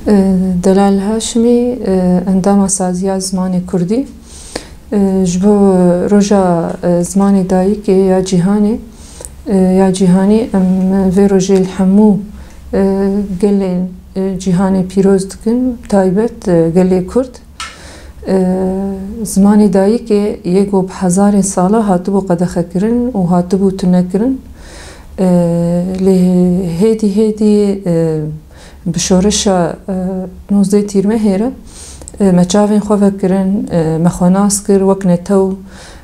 دلال هاشمی اندام سازیا زمانی کردی جبو روژا زمانی دایی که یا جیهانی ام وی روژه الحمو گل جیهانی پیروز دکن تایبت گل کرد زمانی دایی که یکو بهزار ساله هاتبو قدخه کرن و هاتبو تنه کرن لی هیدی بشورشا نوزده تیرمه هیره مچاوین خواه کرن مخوناس کر وک نتو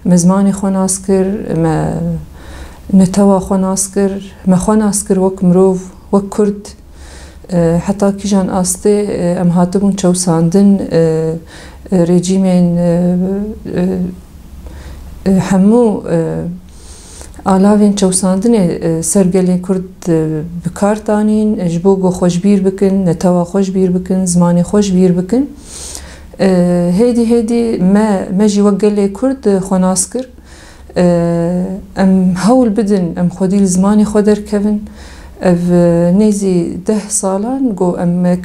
مزمانی خوناس کر نتوا خوناس کر مخوناس کر وک مروف وک کرد حتی کیجان آسته ام هاتبون چو ساندن رژیمین همو آلاوین چوساندن سرگلی کرد بکارتانین جبوگو خوشبیر بکن نتوا خوشبیر بکن زمانی خوشبیر بکن هیدی ما جی وگلی کرد خوناس کر ام هول بدن ام خودی زمانی خودر کون اف نیزی 10 سالان گو ام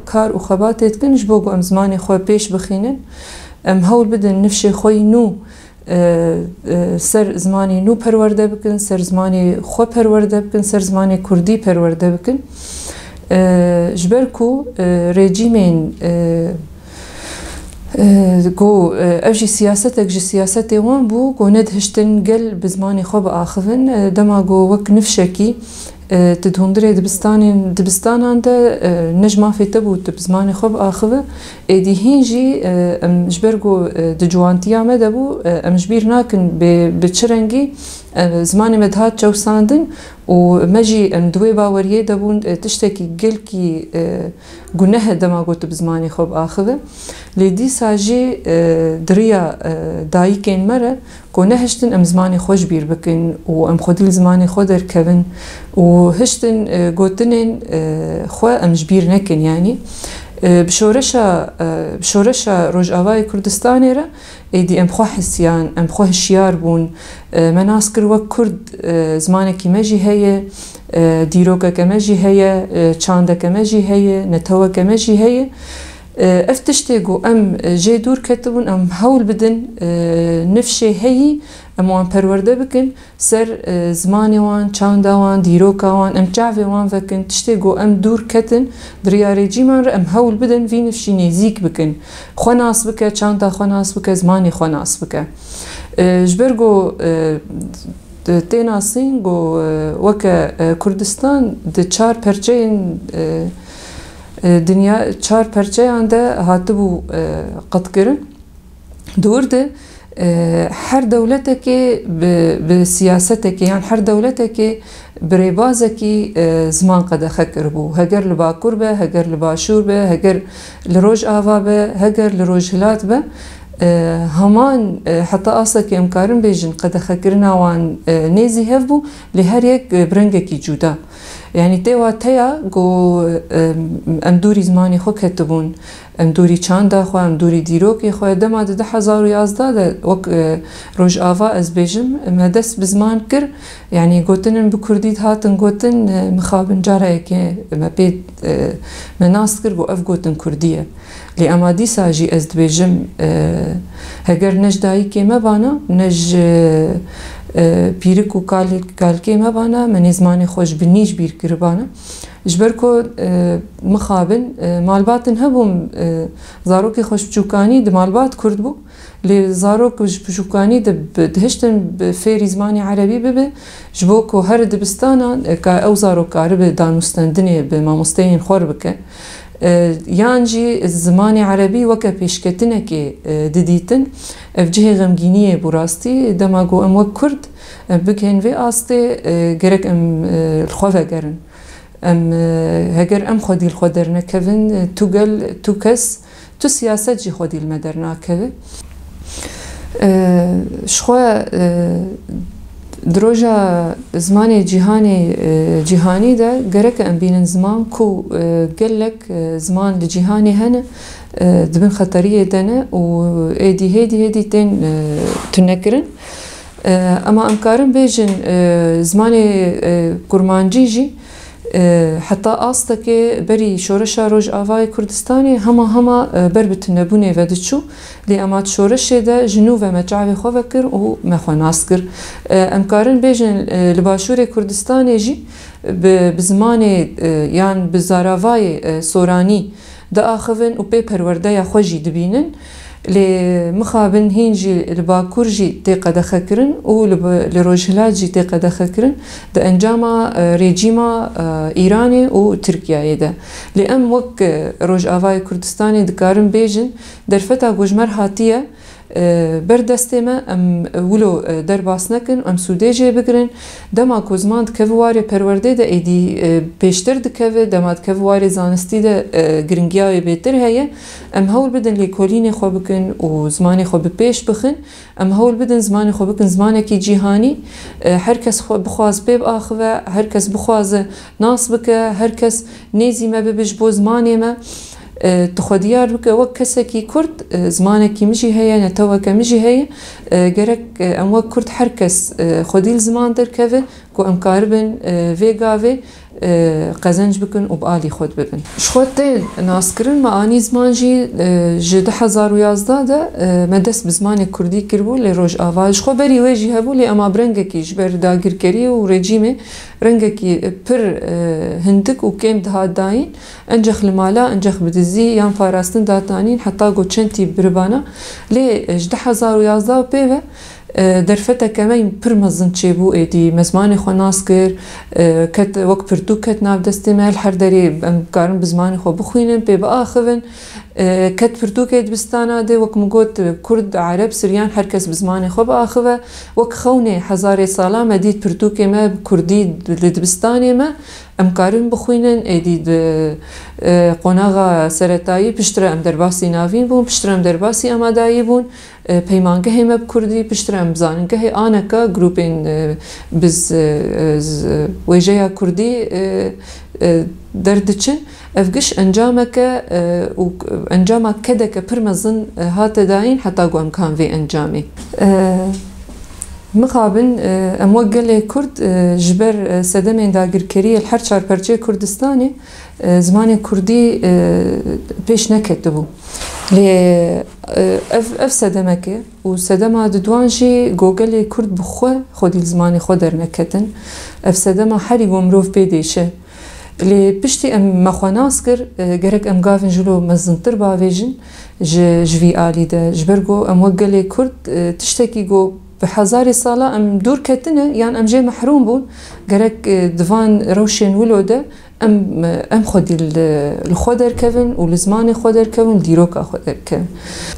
کار و خباتت کن جبوگو ام زمانی خو پیش بخینن ام هول بدن نفش خوی نو سر زمانی نو پرورده بکن سر زمانی خو پرورده بکن سر زمانی کردی پرورده بکن جبرکو رژیمین گو اوجی سیاست وان بو گو ندهشتن گل بزمانی خو بآخفن دما گو وک نفشکی تدهندره دبستانان ده نجما في تبو تبزماني خب آخوه ايدي هينجي جبرگو دجوانتيا مدبو جبير ناكن بچرنگي زماني مدهات چو ساندن و مجي دوي باوريه دبون تشتكي گلكي گناه دماغو تبزماني خب آخوه لدي ساجي دريا دايكين مره گناهشتن ام زماني خوش بير بكن و ام خوديل زماني خودر كون و هشتن گوتنين خو ام جبير نكن يعني بشورشا روج آوای کردستانی را ایدی ام خواه حسیان ام خواه شیار بون مناسکر وک کرد زمانه کی مجی هیه دیروگا که مجی هیه چانده که مجی هیه نتوه که مجی هیه افتشتگو ام جي دور كتبون ام هول بدن نفشي هي ام وان پرورده بكن سر زماني وان چاندا وان ديروكا وان ام جعفي وان فكن تشتگو ام دور كتن دريا ريجيمان ام هول بدن في نفشي نيزيك بكن خوناس بكا چاندا خوناس بكا زماني خوناس بكا جبرگو تيناسين گو وكا كردستان ده 4 پرچين دنیا 4 پرچه ده هاتبو قد کرن دور ده هر دولته که به سیاسته که یعنی هر دولته که بریبازه که زمان قد خکر بو هگر لباکور به هگر لباشور به هگر لروج آوا به هگر لروج هلات به همان حتی آسا که امکارن بیجن قد خکرنا وان نیزی هف بو لهر یک برنگه کی جودا يعني تيوا تيا جو امدوري زماني خو كتبون امدوري چاندا خو امدوري ديروكي خو دما ده 2011 وك روج آوا از بيجم مدس بزمان كر يعني گوتن بكرديت هاتن گوتن مخابن جاره كي ما بيت مناس كر گو اف گوتن كرديه لي اما دي ساجي از بيجم هگر نج داي كي ما بانا نج پیرک و کالکی مبانا من زمانی خوش بنیش بیر کربانا جبرکو مخابن مالباتن هبوم زاروکی خوش بچوکانی ده مالبات کرد بو لی زاروک بچوکانی ده دهشتن بفیری زمانی عربی ببه جبوکو هر دبستانا که او زاروک عربی دانوستندنی به ماموستین خور بکه یانجی زمانی عربی وکه پیشکتنه که ددیتن افجه غمگینیه براستی دماغو ام وک کرد بکن وی آسته گرک ام الخواه گرن ام هگر ام خودی الخودر نکوین تو گل تو کس تو سیاست جی خودی المدر ناکوی شخوا دروجا زمانی جهانی ده گرک ام بینن زمان کو گلک زمان لجهانی هنه دبن خطریه دنه و هیدی تین تنکرن اما امکارن بیجن زمانی کرمانجی جی حتی آسته که بری شورش روج آوای کردستانی هما بر بتنبونه و دچو لی امات شورش ده جنوب و مجاوی خواه کر و مخواناس کر امکارن بیجن لباشور کردستانی جی بزمان یان بزاراوای سورانی ده آخوین و پی پرورده یا خوشی دبینن لی مخابن هینجی لباکور جی تیقه دخه کرن و لروجهلات جی تیقه دخه کرن ده انجام رژیما ایرانی و ترکیه ده لی ام وک روج آوای کردستانی دکارن بیجن در فتا گوجمر هاتیه بردسته ما ام ولو در باس نکن ام سودجه بگرن دما کوزمان دکواری پرورده ده ایدی پیشتر دکوه دماد کواری زانستی ده گرنگیای بهتر هیه ام هول بدن لیکولین خو بکن و زمان خو بپیش بخن ام هول بدن زمان خو بکن زمان کی جهانی هر کس خو بخواز بیب آخوه هر کس بخواز ناس بکه هر کس نیزی ما ببش بو زمانی ما تخديار بك وكسكي كرد زمانك مجي هي نتوك مجي هي جرك أم كرد حركس خديل زمان در كذا كو أم كاربن فيجافي قزنج بكن وبقالي خود ببن شخوت ناسكرن معاني زمان جي جد 2011 ده مدس بزمان كردي كربو لروج آواز خو بري ويجي هبو لي أما برنجكي جبر داغر كري ورجيمه رنجكي بر هندك وكيم ده داين انجخ المالا انجخ بدزي يان فاراستن داتانين حتى قو چنتي بربانا لي جد 2011 بيوه درفته كمان برمزن تشيبو ايدي مزمان خو ناسكر كت وقت پرتو كت ناف دستمال هر دري امكارن بزمان خو بخوينن بي باخذن كت پرتو كت بستانا دي وقت مقوت كرد عرب سريان هر كس بزمان خو باخذه وقت خوني هزار سالا مديد پرتو كما كردي لدبستاني ما امكارن بخوينن ايدي قناغا سرتاي پشتر ام درباسي ناوين بون پشتر ام درباسي اماداي بون پیمانگه هم بکردی پشترم بزانگه آنکا گروپین بز ویژه کردی دردچن افگش انجامک و انجامک کده که پرمزن هات داین حتی گو امکان وی انجامی مقابل اموجل کرد جبر سدمين داگر کری الحر چار پرچه کردستانی زمان کردی پیش نکتبو لی اف سدمکه و سدما ددوانجی گوگل کرد بخو خودی زمانی خود در نکتن اف سدما حری گمروف بیدیشه لی پشتی ام مخواناس کر گرک ام گافن جلو مزنتر باویجن جوی آلی ده جبرگو ام وگل کرد تشتکی گو بحزار سالا ام دور کتنه یان ام جه محروم بون گرک دوان روشن ولوده ام خودی الخودر کن و لزمان خودر کن دیروکا خودر کن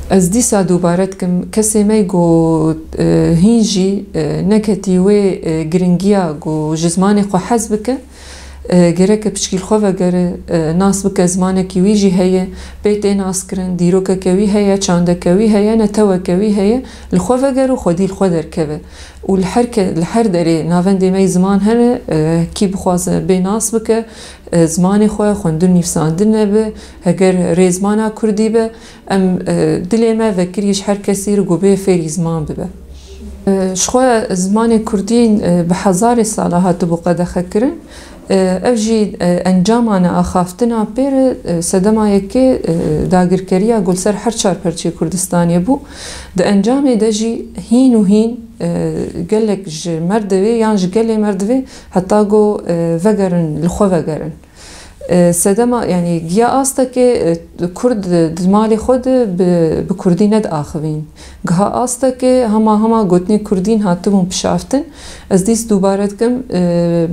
از دیسا دوبارت کم کسی می گو هینجی نکتی و گرنگیا گو جزمان خو حزب که گرک بشکل خواه گر ناس بک زمانه کیوی جی هیه بیت ناس کرن دیروکا کوی هیه چانده کوی هیه نتوه کوی هیه الخواه گر و خودی الخواه در کوه و الحر داره ناونده می زمان هنه کی بخواز بی ناس بک زمان خواه خوندن نفساندن نبه اگر ریزمانا کردی به ام دلی ما وکریش هر کسی رو گوبه فیری زمان ببه شخواه زمان کردین به هزار ساله هاتو بقده خکرن اوجی انجامانا آخافتنا پیر سدمایی که داگرکریا گل سر هر چار پرچه کردستانی بو ده انجام ده جی هین و هین گلک مردوی یانج گلی مردوی حتی گو وگرن لخو وگرن سدما يعني جيا أستك كرد دمالي خود بكردي ند آخوين جها أستك هما قطني كردين هاتبهم بشافتن از ديس دوبارت كم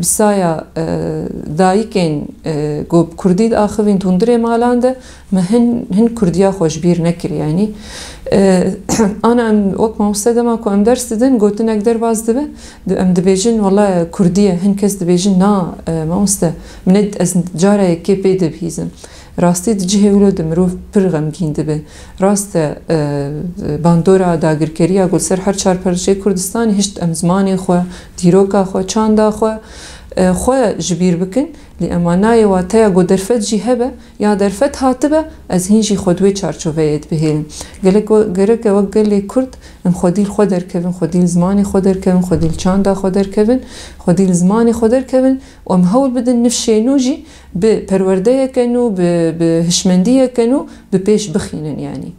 بسايا دايكين جو بكردي آخوين تندري مالانده ما هن كرديا خوشبير نكر يعني أنا وقت ما مستدما كو أم درس دن قلتن أقدر باز دبه أم دبيجن والله كردية هن كس دبيجن نا ما مست مند از جاره كي بيد بهيزم راستي دجه ولو دمروف برغم گين دبه راست باندورا داگرکریا گل سر هر چار پرچه کردستان هشت ام زمانی خو دیروکا خو چاندا خو جبیر بکن لأماناي واتايا قو درفت جي هبا يا درفت هاتبا از هنجي خودوي چارچوبيت بهين قرق وقل لي كرد ام خوديل خودر كفن خوديل زماني خودر كفن خوديل چاندا خودر كفن خوديل زماني خودر كفن وام هول بدن نفشينو جي بپرورده كنو بهشمندية كنو بپيش بخينن يعني